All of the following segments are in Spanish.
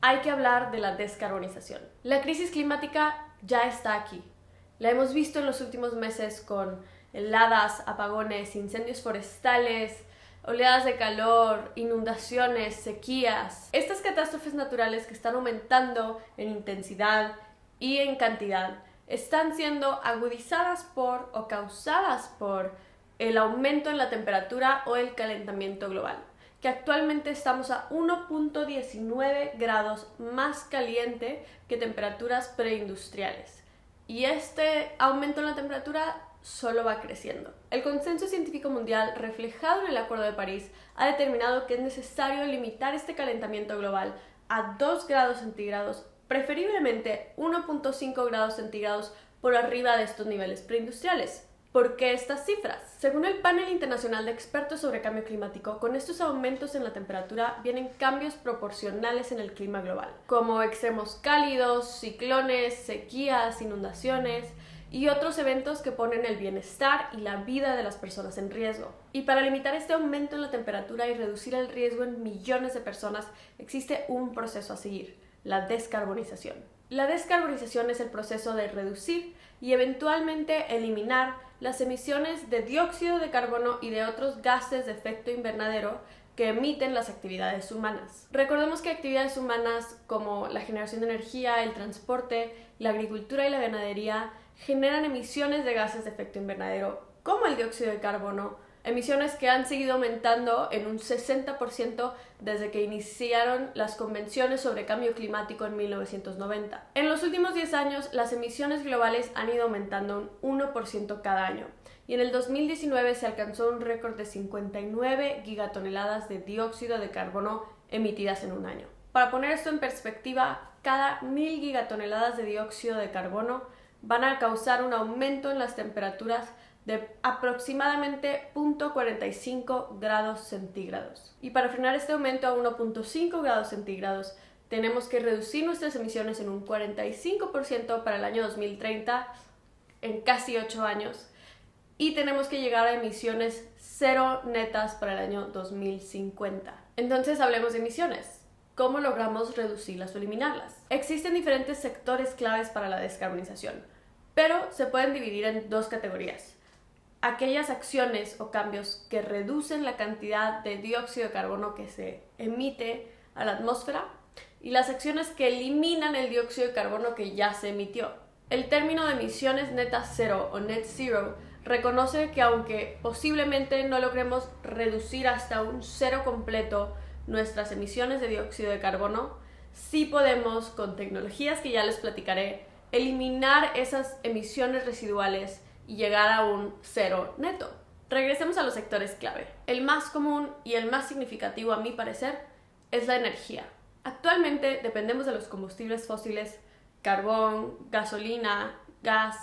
hay que hablar de la descarbonización. La crisis climática ya está aquí. La hemos visto en los últimos meses con heladas, apagones, incendios forestales, oleadas de calor, inundaciones, sequías. Estas catástrofes naturales que están aumentando en intensidad y en cantidad están siendo agudizadas por o causadas por el aumento en la temperatura o el calentamiento global, que actualmente estamos a 1.19 grados más caliente que temperaturas preindustriales. Y este aumento en la temperatura solo va creciendo. El consenso científico mundial, reflejado en el Acuerdo de París, ha determinado que es necesario limitar este calentamiento global a 2 grados centígrados, preferiblemente 1.5 grados centígrados por arriba de estos niveles preindustriales. ¿Por qué estas cifras? Según el Panel Internacional de Expertos sobre Cambio Climático, con estos aumentos en la temperatura vienen cambios proporcionales en el clima global, como extremos cálidos, ciclones, sequías, inundaciones y otros eventos que ponen el bienestar y la vida de las personas en riesgo. Y para limitar este aumento en la temperatura y reducir el riesgo en millones de personas, existe un proceso a seguir: la descarbonización. La descarbonización es el proceso de reducir y eventualmente eliminar las emisiones de dióxido de carbono y de otros gases de efecto invernadero que emiten las actividades humanas. Recordemos que actividades humanas como la generación de energía, el transporte, la agricultura y la ganadería generan emisiones de gases de efecto invernadero como el dióxido de carbono, emisiones que han seguido aumentando en un 60% desde que iniciaron las convenciones sobre cambio climático en 1990. En los últimos 10 años, las emisiones globales han ido aumentando un 1% cada año, y en el 2019 se alcanzó un récord de 59 gigatoneladas de dióxido de carbono emitidas en un año. Para poner esto en perspectiva, cada 1000 gigatoneladas de dióxido de carbono van a causar un aumento en las temperaturas de aproximadamente 0.45 grados centígrados. Y para frenar este aumento a 1.5 grados centígrados, tenemos que reducir nuestras emisiones en un 45% para el año 2030, en casi 8 años, y tenemos que llegar a emisiones cero netas para el año 2050. Entonces hablemos de emisiones. ¿Cómo logramos reducirlas o eliminarlas? Existen diferentes sectores claves para la descarbonización, pero se pueden dividir en dos categorías: aquellas acciones o cambios que reducen la cantidad de dióxido de carbono que se emite a la atmósfera, y las acciones que eliminan el dióxido de carbono que ya se emitió. El término de emisiones netas cero o net zero reconoce que aunque posiblemente no logremos reducir hasta un cero completo nuestras emisiones de dióxido de carbono, sí podemos, con tecnologías que ya les platicaré, eliminar esas emisiones residuales y llegar a un cero neto. Regresemos a los sectores clave. El más común y el más significativo, a mi parecer, es la energía. Actualmente dependemos de los combustibles fósiles, carbón, gasolina, gas,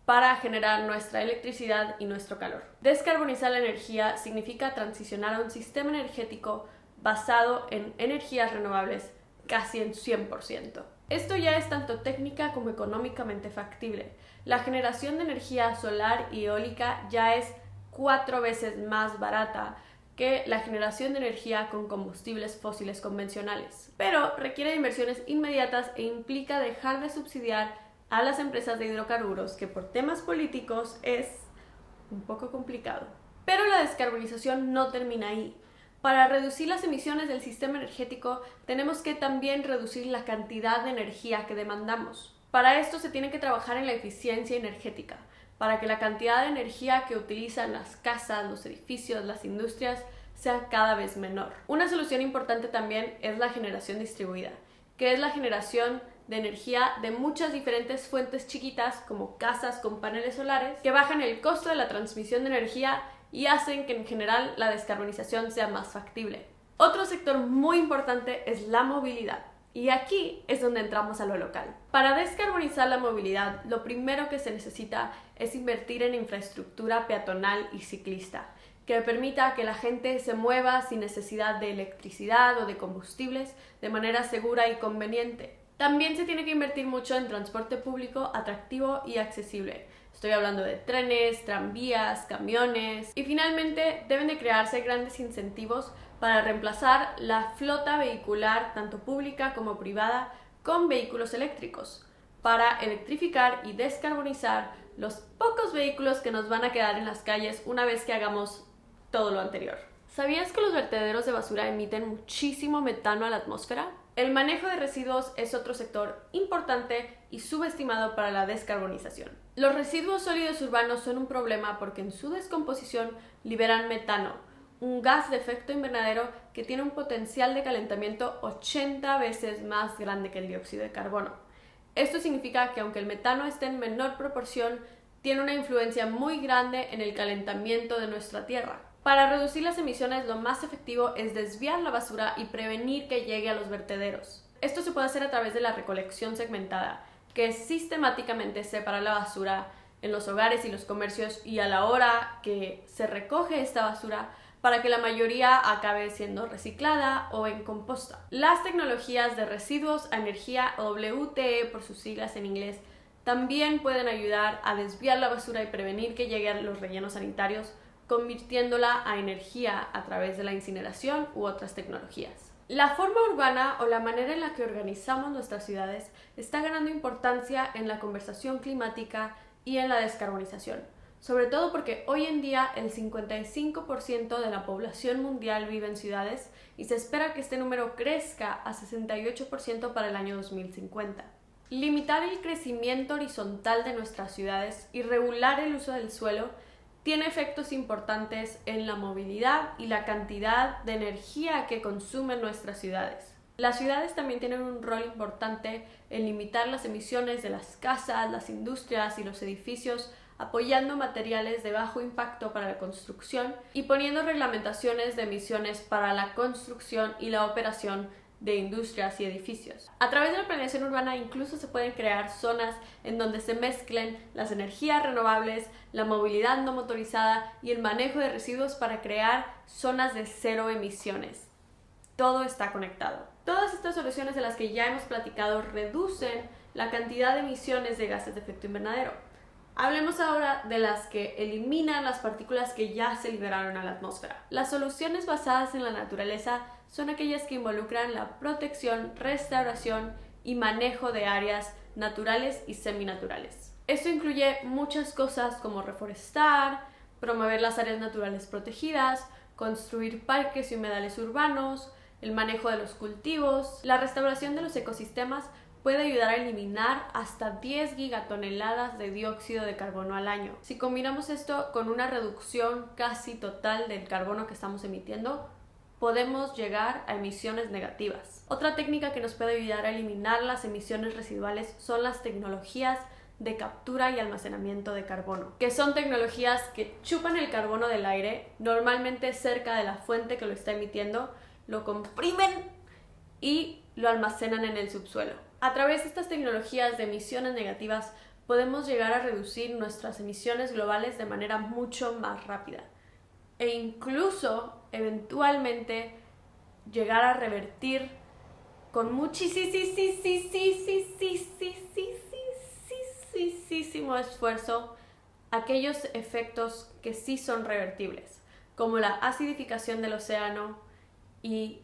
para generar nuestra electricidad y nuestro calor. Descarbonizar la energía significa transicionar a un sistema energético basado en energías renovables casi en 100%. Esto ya es tanto técnica como económicamente factible. La generación de energía solar y eólica ya es 4 veces más barata que la generación de energía con combustibles fósiles convencionales. Pero requiere de inversiones inmediatas e implica dejar de subsidiar a las empresas de hidrocarburos, que por temas políticos es un poco complicado. Pero la descarbonización no termina ahí. Para reducir las emisiones del sistema energético, tenemos que también reducir la cantidad de energía que demandamos. Para esto se tiene que trabajar en la eficiencia energética, para que la cantidad de energía que utilizan las casas, los edificios, las industrias sea cada vez menor. Una solución importante también es la generación distribuida, que es la generación de energía de muchas diferentes fuentes chiquitas, como casas con paneles solares, que bajan el costo de la transmisión de energía y hacen que en general la descarbonización sea más factible. Otro sector muy importante es la movilidad, y aquí es donde entramos a lo local. Para descarbonizar la movilidad, lo primero que se necesita es invertir en infraestructura peatonal y ciclista, que permita que la gente se mueva sin necesidad de electricidad o de combustibles de manera segura y conveniente. También se tiene que invertir mucho en transporte público atractivo y accesible. Estoy hablando de trenes, tranvías, camiones, y finalmente deben de crearse grandes incentivos para reemplazar la flota vehicular, tanto pública como privada, con vehículos eléctricos, para electrificar y descarbonizar los pocos vehículos que nos van a quedar en las calles una vez que hagamos todo lo anterior. ¿Sabías que los vertederos de basura emiten muchísimo metano a la atmósfera? El manejo de residuos es otro sector importante y subestimado para la descarbonización. Los residuos sólidos urbanos son un problema porque en su descomposición liberan metano, un gas de efecto invernadero que tiene un potencial de calentamiento 80 veces más grande que el dióxido de carbono. Esto significa que aunque el metano esté en menor proporción, tiene una influencia muy grande en el calentamiento de nuestra Tierra. Para reducir las emisiones, lo más efectivo es desviar la basura y prevenir que llegue a los vertederos. Esto se puede hacer a través de la recolección segmentada, que sistemáticamente separa la basura en los hogares y los comercios y a la hora que se recoge esta basura para que la mayoría acabe siendo reciclada o en composta. Las tecnologías de residuos a energía, o WTE por sus siglas en inglés, también pueden ayudar a desviar la basura y prevenir que llegue a los rellenos sanitarios, convirtiéndola a energía a través de la incineración u otras tecnologías. La forma urbana o la manera en la que organizamos nuestras ciudades está ganando importancia en la conversación climática y en la descarbonización, sobre todo porque hoy en día el 55% de la población mundial vive en ciudades y se espera que este número crezca a 68% para el año 2050. Limitar el crecimiento horizontal de nuestras ciudades y regular el uso del suelo tiene efectos importantes en la movilidad y la cantidad de energía que consumen nuestras ciudades. Las ciudades también tienen un rol importante en limitar las emisiones de las casas, las industrias y los edificios, apoyando materiales de bajo impacto para la construcción y poniendo reglamentaciones de emisiones para la construcción y la operación de industrias y edificios. A través de la planeación urbana incluso se pueden crear zonas en donde se mezclen las energías renovables, la movilidad no motorizada y el manejo de residuos para crear zonas de cero emisiones. Todo está conectado. Todas estas soluciones de las que ya hemos platicado reducen la cantidad de emisiones de gases de efecto invernadero. Hablemos ahora de las que eliminan las partículas que ya se liberaron a la atmósfera. Las soluciones basadas en la naturaleza son aquellas que involucran la protección, restauración y manejo de áreas naturales y seminaturales. Esto incluye muchas cosas como reforestar, promover las áreas naturales protegidas, construir parques y humedales urbanos, el manejo de los cultivos. La restauración de los ecosistemas puede ayudar a eliminar hasta 10 gigatoneladas de dióxido de carbono al año. Si combinamos esto con una reducción casi total del carbono que estamos emitiendo, podemos llegar a emisiones negativas. Otra técnica que nos puede ayudar a eliminar las emisiones residuales son las tecnologías de captura y almacenamiento de carbono, que son tecnologías que chupan el carbono del aire, normalmente cerca de la fuente que lo está emitiendo, lo comprimen y lo almacenan en el subsuelo. A través de estas tecnologías de emisiones negativas podemos llegar a reducir nuestras emisiones globales de manera mucho más rápida e incluso eventualmente llegar a revertir con muchísimo esfuerzo aquellos efectos que sí son revertibles, como la acidificación del océano y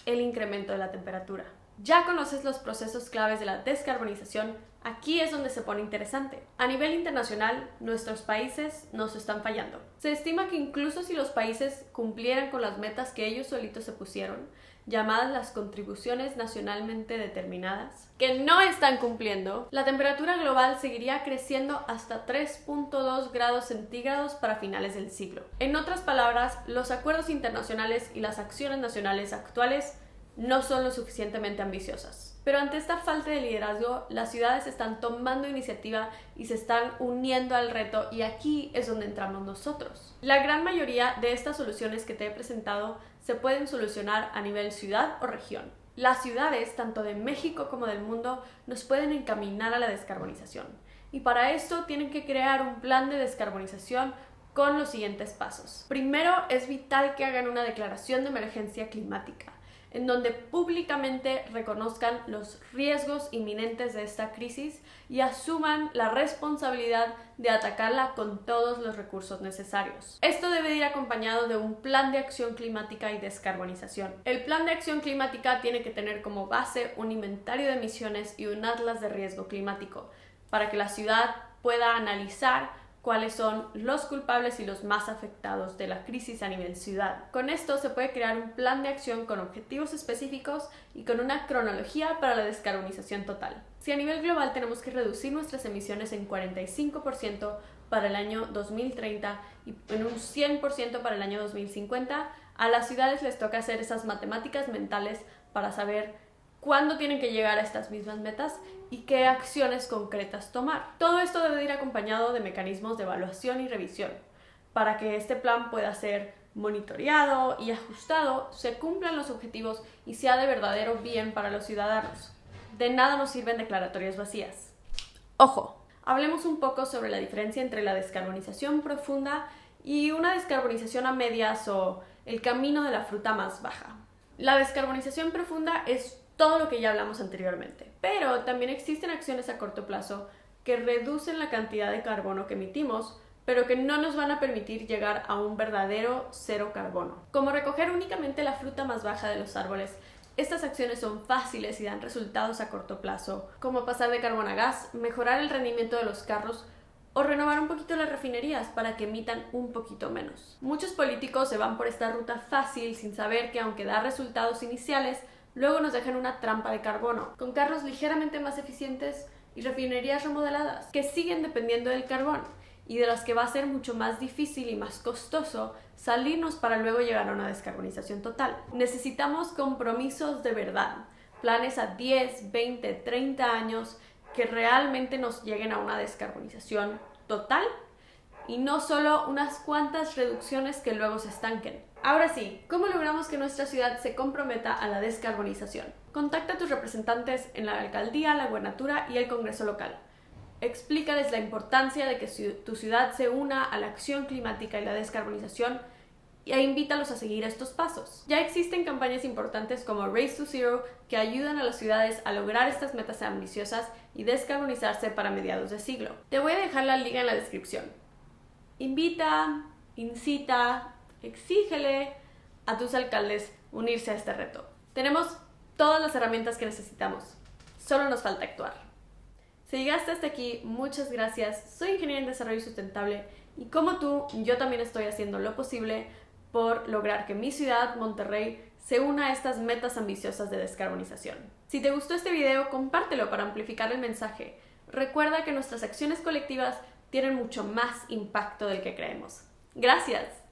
el incremento de la temperatura. Ya conoces los procesos claves de la descarbonización, aquí es donde se pone interesante. A nivel internacional, nuestros países nos están fallando. Se estima que incluso si los países cumplieran con las metas que ellos solitos se pusieron, llamadas las contribuciones nacionalmente determinadas, que no están cumpliendo, la temperatura global seguiría creciendo hasta 3.2 grados centígrados para finales del siglo. En otras palabras, los acuerdos internacionales y las acciones nacionales actuales no son lo suficientemente ambiciosas. Pero ante esta falta de liderazgo, las ciudades están tomando iniciativa y se están uniendo al reto, y aquí es donde entramos nosotros. La gran mayoría de estas soluciones que te he presentado se pueden solucionar a nivel ciudad o región. Las ciudades, tanto de México como del mundo, nos pueden encaminar a la descarbonización. Y para esto tienen que crear un plan de descarbonización con los siguientes pasos. Primero, es vital que hagan una declaración de emergencia climática. en donde públicamente reconozcan los riesgos inminentes de esta crisis y asuman la responsabilidad de atacarla con todos los recursos necesarios. Esto debe ir acompañado de un plan de acción climática y descarbonización. El plan de acción climática tiene que tener como base un inventario de emisiones y un atlas de riesgo climático, para que la ciudad pueda analizar cuáles son los culpables y los más afectados de la crisis a nivel ciudad. Con esto se puede crear un plan de acción con objetivos específicos y con una cronología para la descarbonización total. Si a nivel global tenemos que reducir nuestras emisiones en 45% para el año 2030 y en un 100% para el año 2050, a las ciudades les toca hacer esas matemáticas mentales para saber cuándo tienen que llegar a estas mismas metas y qué acciones concretas tomar. Todo esto debe ir acompañado de mecanismos de evaluación y revisión para que este plan pueda ser monitoreado y ajustado, se cumplan los objetivos y sea de verdadero bien para los ciudadanos. De nada nos sirven declaratorias vacías. Ojo, hablemos un poco sobre la diferencia entre la descarbonización profunda y una descarbonización a medias o el camino de la fruta más baja. La descarbonización profunda es todo lo que ya hablamos anteriormente, pero también existen acciones a corto plazo que reducen la cantidad de carbono que emitimos, pero que no nos van a permitir llegar a un verdadero cero carbono. Como recoger únicamente la fruta más baja de los árboles, estas acciones son fáciles y dan resultados a corto plazo, como pasar de carbón a gas, mejorar el rendimiento de los carros o renovar un poquito las refinerías para que emitan un poquito menos. Muchos políticos se van por esta ruta fácil sin saber que aunque da resultados iniciales, luego nos dejan una trampa de carbono, con carros ligeramente más eficientes y refinerías remodeladas, que siguen dependiendo del carbón y de las que va a ser mucho más difícil y más costoso salirnos para luego llegar a una descarbonización total. Necesitamos compromisos de verdad, planes a 10, 20, 30 años que realmente nos lleguen a una descarbonización total y no solo unas cuantas reducciones que luego se estanquen. Ahora sí, ¿cómo logramos que nuestra ciudad se comprometa a la descarbonización? Contacta a tus representantes en la alcaldía, la gubernatura y el Congreso local. Explícales la importancia de que tu ciudad se una a la acción climática y la descarbonización e invítalos a seguir estos pasos. Ya existen campañas importantes como Race to Zero que ayudan a las ciudades a lograr estas metas ambiciosas y descarbonizarse para mediados de siglo. Te voy a dejar la liga en la descripción. Invita, incita, exígele a tus alcaldes unirse a este reto. Tenemos todas las herramientas que necesitamos, solo nos falta actuar. Si llegaste hasta aquí, muchas gracias. Soy ingeniera en desarrollo sustentable y como tú, yo también estoy haciendo lo posible por lograr que mi ciudad, Monterrey, se una a estas metas ambiciosas de descarbonización. Si te gustó este video, compártelo para amplificar el mensaje. Recuerda que nuestras acciones colectivas tienen mucho más impacto del que creemos. ¡Gracias!